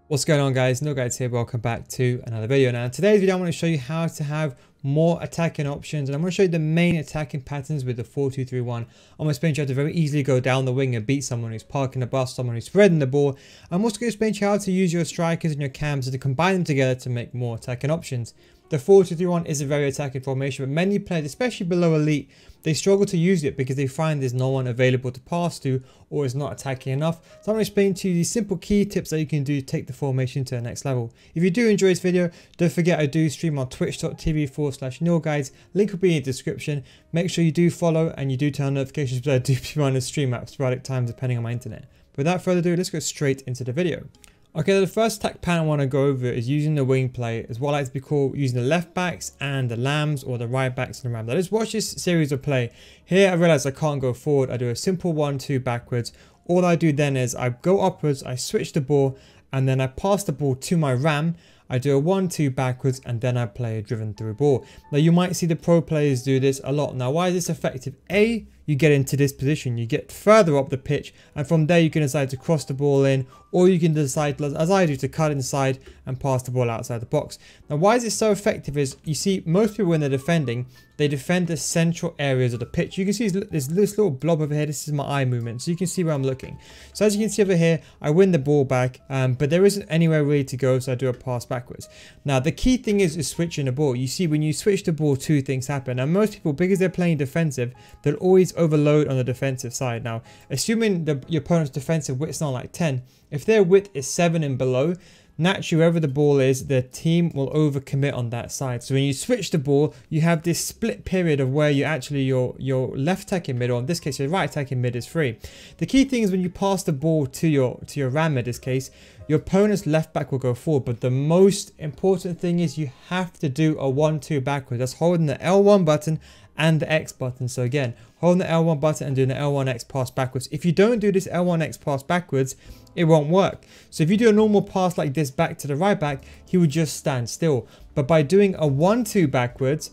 What's going on, guys? NealGuides here. Welcome back to another video. Now in today's video I want to show you how to have more attacking options, and I'm going to show you the main attacking patterns with the 4-2-3-1. I'm going to explain to you how to very easily go down the wing and beat someone who's parking the bus, someone who's spreading the ball. I'm also going to explain to you how to use your strikers and your cams and to combine them together to make more attacking options. The 4-2-3-1 is a very attacking formation, but many players, especially below elite, they struggle to use it because they find there's no one available to pass to or is not attacking enough. So I'm going to explain to you these simple key tips that you can do to take the formation to the next level. If you do enjoy this video, don't forget I do stream on twitch.tv/NealGuides. Link will be in the description. Make sure you do follow and you do turn on notifications because I do be on the stream at sporadic times depending on my internet. But without further ado, let's go straight into the video. Okay, the first attack pattern I want to go over is using the wing play, as what I like to be called using the left backs and the lambs, or the right backs and the rams. Now let's watch this series of play. Here I realize I can't go forward. I do a simple 1-2 backwards. All I do then is I go upwards, I switch the ball, and then I pass the ball to my ram. I do a 1-2 backwards, and then I play a driven through ball. Now you might see the pro players do this a lot. Now why is this effective? A, you get into this position, you get further up the pitch, and from there you can decide to cross the ball in, or you can decide, as I do, to cut inside and pass the ball outside the box. Now why is it so effective is, you see most people when they're defending, they defend the central areas of the pitch. You can see there's this little blob over here. This is my eye movement, so you can see where I'm looking. So as you can see over here, I win the ball back, but there isn't anywhere really to go, so I do a pass backwards. Now the key thing is switching the ball. You see when you switch the ball, two things happen. Now most people, because they're playing defensive, they'll always overload on the defensive side. Now assuming your opponent's defensive width's not like 10, if their width is 7 and below, naturally wherever the ball is, the team will overcommit on that side. So when you switch the ball, you have this split period of where you actually your left attacking mid, or in this case your right attacking mid, is free. The key thing is when you pass the ball to your ram in this case, your opponent's left back will go forward, but the most important thing is you have to do a 1-2 backwards. That's holding the L1 button and the X button. So again, holding the L1 button and doing the L1X pass backwards. If you don't do this L1X pass backwards, it won't work. So if you do a normal pass like this back to the right back, he would just stand still. But by doing a 1-2 backwards,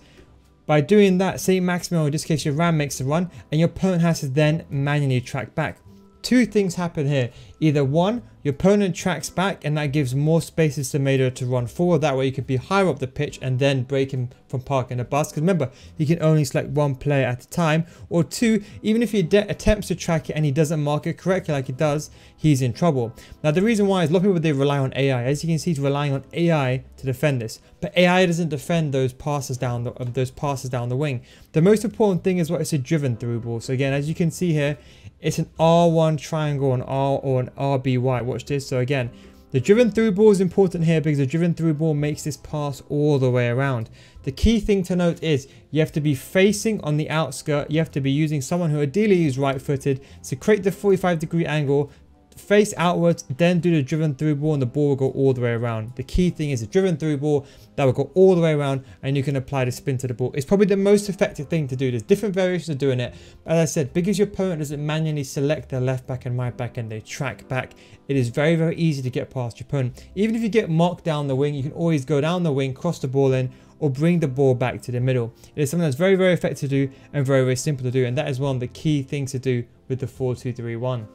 by doing that, say maximum, in this case your ram makes a run, and your opponent has to then manually track back. Two things happen here. Either one, your opponent tracks back and that gives more spaces to Mader to run forward. That way you could be higher up the pitch and then break him from parking the bus. Because remember, he can only select one player at a time. Or two, even if he attempts to track it and he doesn't mark it correctly like he does, he's in trouble. Now the reason why is a lot of people, they rely on AI. As you can see, he's relying on AI to defend this. But AI doesn't defend those passes down the wing. The most important thing is what it's a driven through ball. So again, as you can see here, it's an R1 triangle, an R or an RBY. Watch this. So again, the driven through ball is important here because the driven through ball makes this pass all the way around. The key thing to note is you have to be facing on the outskirt. You have to be using someone who ideally is right footed to create the 45-degree angle, face outwards, then do the driven through ball, and the ball will go all the way around. The key thing is a driven through ball that will go all the way around, and you can apply the spin to the ball. It's probably the most effective thing to do. There's different variations of doing it. As I said, because your opponent doesn't manually select their left back and right back and they track back, it is very, very easy to get past your opponent. Even if you get marked down the wing, you can always go down the wing, cross the ball in, or bring the ball back to the middle. It is something that's very, very effective to do and very, very simple to do, and that is one of the key things to do with the 4-2-3-1.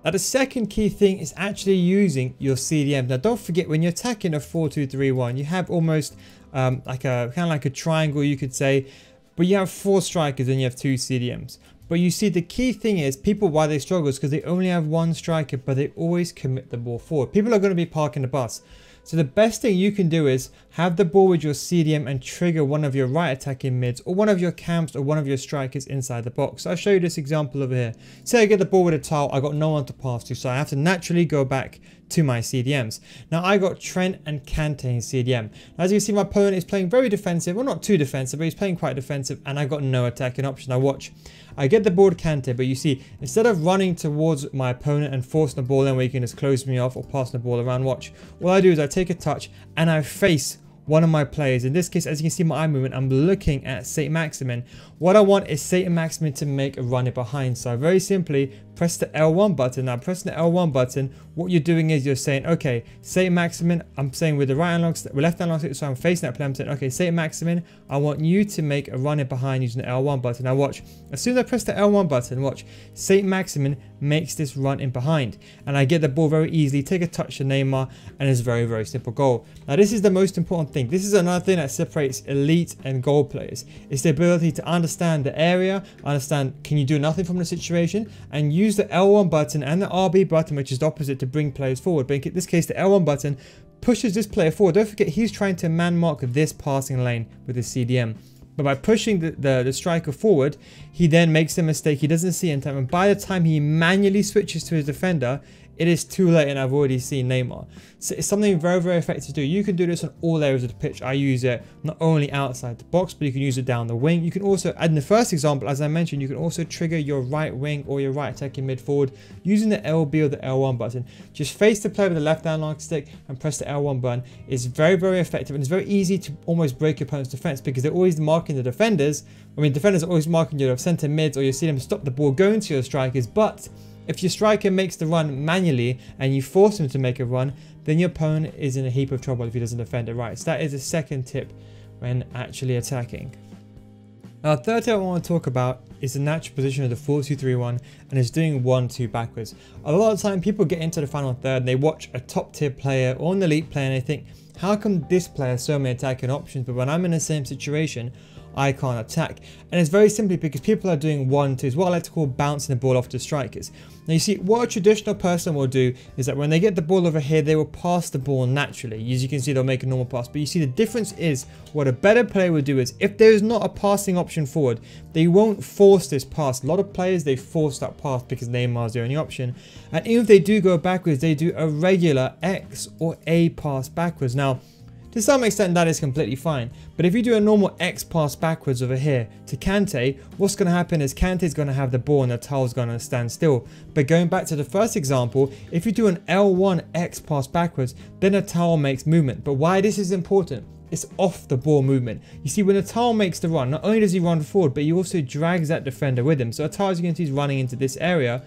Now the second key thing is actually using your CDMs. Now don't forget, when you're attacking a 4-2-3-1, you have almost like a triangle, you could say, but you have 4 strikers and you have 2 CDMs. But you see, the key thing is people, why they struggle is because they only have 1 striker, but they always commit the ball forward. People are going to be parking the bus. So the best thing you can do is have the ball with your CDM and trigger one of your right attacking mids or one of your camps or one of your strikers inside the box. So I'll show you this example over here. Say I get the ball with a towel, I got no one to pass to, so I have to naturally go back to my CDMs. Now I got Trent and Kante in CDM. As you can see, my opponent is playing very defensive, well not too defensive, but he's playing quite defensive, and I got no attacking option. Now watch, I get the ball to Kante, but you see, instead of running towards my opponent and forcing the ball in where you can just close me off or pass the ball around, watch. What I do is I take a touch and I face one of my players. In this case, as you can see my eye movement, I'm looking at Saint Maximin. What I want is Saint Maximin to make a run in behind. So I very simply press the L1 button. Now pressing the L1 button, what you're doing is you're saying, okay, Saint Maximin, I'm saying with the right analog stick, with left analog stick, so I'm facing that player, I'm saying, okay, Saint Maximin, I want you to make a run in behind using the L1 button. Now watch, as soon as I press the L1 button, watch, Saint Maximin makes this run in behind. And I get the ball very easily, take a touch to Neymar, and it's a very, very simple goal. Now this is the most important thing. This is another thing that separates elite and goal players. It's the ability to understand the area, understand can you do nothing from the situation, and use the L1 button and the RB button, which is the opposite, to bring players forward. But in this case, the L1 button pushes this player forward. Don't forget, he's trying to man mark this passing lane with his CDM. But by pushing the striker forward, he then makes a mistake. He doesn't see it in time. And by the time he manually switches to his defender, it is too late, and I've already seen Neymar. So it's something very, very effective to do. You can do this on all areas of the pitch. I use it not only outside the box, but you can use it down the wing. You can also, in the first example, as I mentioned, you can also trigger your right wing or your right attacking mid forward using the LB or the L1 button. Just face the player with the left analog stick and press the L1 button. It's very, very effective, and it's very easy to almost break your opponent's defense because they're always marking the defenders. I mean, defenders are always marking your center mids, or you see them stop the ball going to your strikers. But if your striker makes the run manually and you force him to make a run, then your opponent is in a heap of trouble if he doesn't defend it right. So that is the second tip when actually attacking. Now, the third tip I want to talk about is the natural position of the 4-2-3-1, and it's doing 1-2 backwards. A lot of the time people get into the final third and they watch a top tier player or an elite player and they think, how come this player has so many attacking options, but when I'm in the same situation, I can't attack? And it's very simply because people are doing 1-2, is what I like to call bouncing the ball off the strikers. Now you see, what a traditional person will do is that when they get the ball over here, they will pass the ball naturally. As you can see, they'll make a normal pass. But you see, the difference is what a better player would do is if there is not a passing option forward, they won't force this pass. A lot of players, they force that pass because Neymar is the only option. And even if they do go backwards, they do a regular X or A pass backwards. Now, to some extent that is completely fine, but if you do a normal X pass backwards over here to Kante, what's going to happen is Kante is going to have the ball and the towel is going to stand still. But going back to the first example, if you do an L1 X pass backwards, then a towel makes movement. But why this is important, it's off the ball movement. You see, when a towel makes the run, not only does he run forward, but he also drags that defender with him. So a towel, as you can see, is running into this area,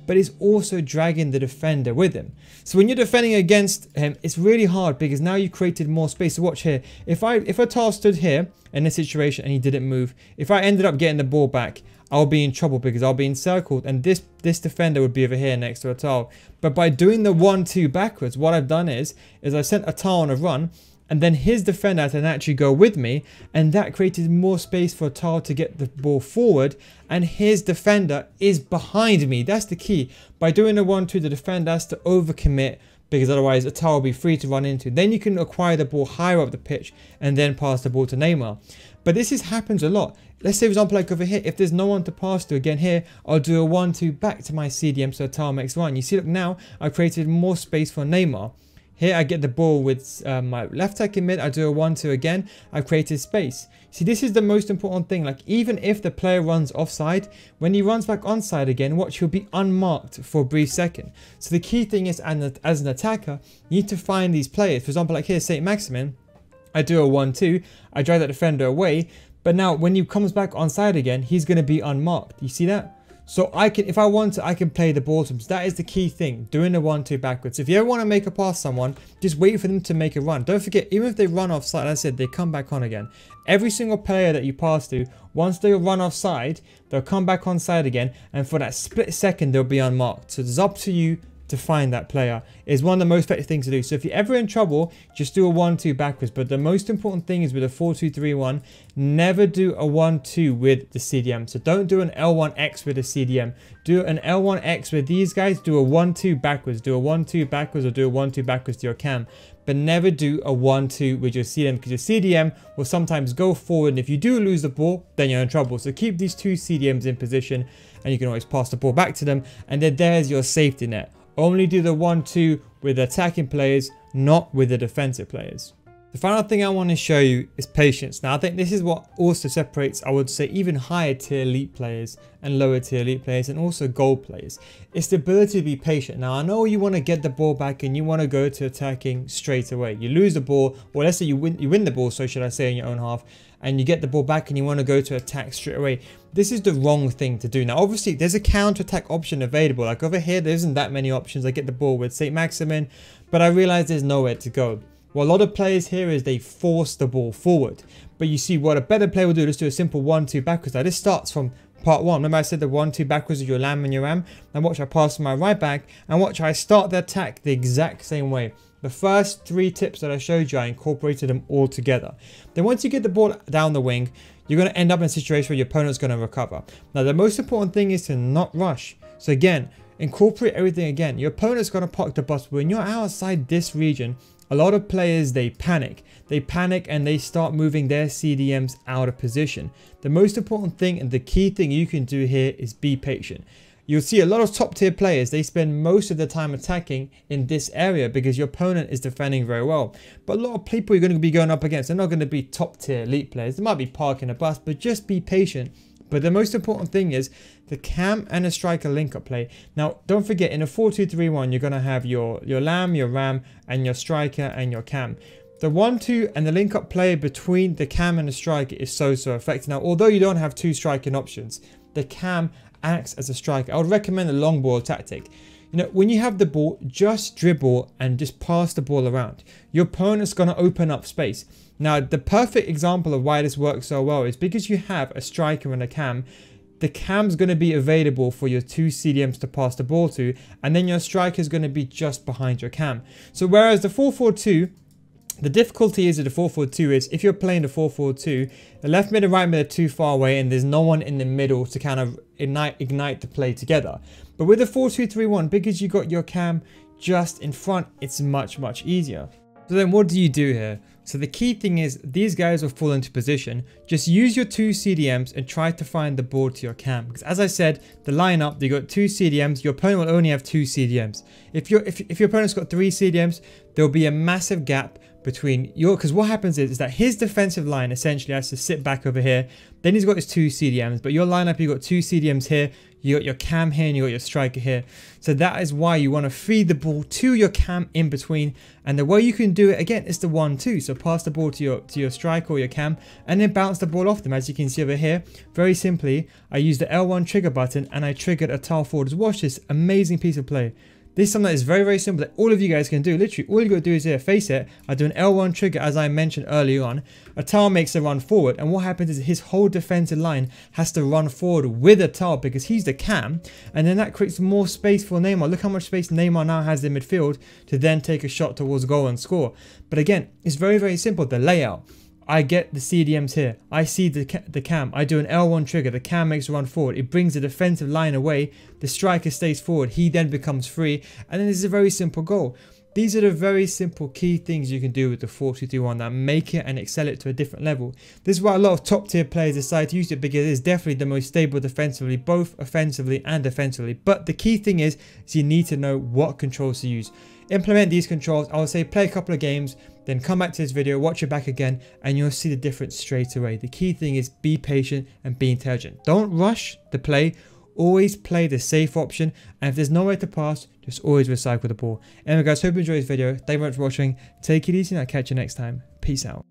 but he's also dragging the defender with him. So when you're defending against him, it's really hard because now you've created more space. So watch here. If a towel stood here in this situation and he didn't move, if I ended up getting the ball back, I'll be in trouble because I'll be encircled and this defender would be over here next to a towel. But by doing the 1-2 backwards, what I've done is I sent a towel on a run, and then his defender had to actually go with me, and that created more space for Tal to get the ball forward, and his defender is behind me. That's the key. By doing the 1-2, the defender has to overcommit because otherwise a Tal will be free to run into. Then you can acquire the ball higher up the pitch and then pass the ball to Neymar. But this happens a lot. Let's say, for example, like over here, if there's no one to pass to, again here, I'll do a 1-2 back to my CDM so Tal makes one. You see, look, now I've created more space for Neymar. Here I get the ball with my left attacking mid, I do a 1-2 again, I've created space. See, this is the most important thing. Like, even if the player runs offside, when he runs back onside again, watch, he'll be unmarked for a brief second. So the key thing is, as an attacker, you need to find these players. For example, like here, Saint Maximin, I do a 1-2, I drive that defender away, but now when he comes back onside again, he's going to be unmarked. You see that? So I can, if I want to, I can play the ball to him. So that is the key thing, doing the 1-2 backwards. If you ever want to make a pass to someone, just wait for them to make a run. Don't forget, even if they run offside, as I said, they come back on again. Every single player that you pass to, once they run offside, they'll come back onside again, and for that split second, they'll be unmarked. So it's up to you to find that player. Is one of the most effective things to do. So if you're ever in trouble, just do a 1-2 backwards. But the most important thing is with a 4-2-3-1, never do a 1-2 with the CDM. So don't do an L1X with a CDM. Do an L1X with these guys. Do a 1-2 backwards. Do a 1-2 backwards or do a 1-2 backwards to your cam. But never do a 1-2 with your CDM, because your CDM will sometimes go forward, and if you do lose the ball, then you're in trouble. So keep these two CDMs in position, and you can always pass the ball back to them, and then there's your safety net. Only do the 1-2 with attacking players, not with the defensive players. The final thing I want to show you is patience. Now I think this is what also separates, I would say, even higher tier elite players and lower tier elite players and also gold players. It's the ability to be patient. Now I know you want to get the ball back and you want to go to attacking straight away. You lose the ball, or let's say you win the ball, so should I say, in your own half, and you get the ball back and you want to go to attack straight away. This is the wrong thing to do. Now obviously there's a counter attack option available. Like over here there isn't that many options. I get the ball with St. Maximin, but I realize there's nowhere to go. What a lot of players here is they force the ball forward. But you see what a better player will do, let's do a simple 1-2 backwards. Now this starts from part 1. Remember I said the 1-2 backwards with your lamb and your ram? And watch I pass to my right back and watch I start the attack the exact same way. The first 3 tips that I showed you, I incorporated them all together. Then once you get the ball down the wing, you're going to end up in a situation where your opponent's going to recover. Now the most important thing is to not rush. So again, incorporate everything again. Your opponent's going to park the bus. When you're outside this region, a lot of players, they panic. They panic and they start moving their CDMs out of position. The most important thing and the key thing you can do here is be patient. You'll see a lot of top tier players, they spend most of their time attacking in this area because your opponent is defending very well. But a lot of people you're going to be going up against, they're not going to be top tier elite players. They might be parking a bus, but just be patient. But the most important thing is the cam and a striker link-up play. Now, don't forget, in a 4-2-3-1, you're going to have your lamb, your ram, and your striker and your cam. The 1-2 and the link-up play between the cam and the striker is so effective. Now, although you don't have 2 striking options, the cam acts as a striker. I would recommend the long ball tactic. You know, when you have the ball, just dribble and just pass the ball around. Your opponent's going to open up space. Now, the perfect example of why this works so well is because you have a striker and a cam. The cam's going to be available for your 2 CDMs to pass the ball to, and then your striker is going to be just behind your cam. So whereas the 4-4-2, the difficulty is with the 4-4-2 is if you're playing the 4-4-2, the left mid and right mid are too far away and there's no one in the middle to kind of ignite the play together. But with the 4-2-3-1, because you got your cam just in front, it's much easier. So then what do you do here? So the key thing is these guys will fall into position. Just use your 2 CDMs and try to find the ball to your cam. Because as I said, the lineup, you got 2 CDMs. Your opponent will only have 2 CDMs. If your opponent's got 3 CDMs, there'll be a massive gap between because what happens is that his defensive line essentially has to sit back over here. Then he's got his 2 CDMs, but your lineup, you got 2 CDMs here, you got your cam here, and you got your striker here. So that is why you want to feed the ball to your cam in between. And the way you can do it again is the 1-2. So pass the ball to your striker or your cam, and then bounce the ball off them. As you can see over here, very simply, I used the L1 trigger button and I triggered a tile forward. Watch this amazing piece of play. This is something that is very simple that all of you guys can do. Literally, all you got to do is here, face it. I do an L1 trigger as I mentioned earlier on. A tile makes a run forward, and what happens is his whole defensive line has to run forward with a tile because he's the cam, and then that creates more space for Neymar. Look how much space Neymar now has in midfield to then take a shot towards goal and score. But again, it's very simple, the layout. I get the CDMs here. I see the cam. I do an L1 trigger. The cam makes a run forward. It brings the defensive line away. The striker stays forward. He then becomes free. And then this is a very simple goal. These are the very simple key things you can do with the 4-2-3-1 that make it and excel it to a different level. This is why a lot of top tier players decide to use it because it is definitely the most stable defensively, both offensively and defensively. But the key thing is you need to know what controls to use. Implement these controls. I would say play a couple of games, then come back to this video, watch it back again, and you'll see the difference straight away. The key thing is be patient and be intelligent. Don't rush the play. Always play the safe option, and if there's nowhere to pass, just always recycle the ball. Anyway guys, hope you enjoyed this video. Thank you very much for watching. Take it easy and I'll catch you next time. Peace out.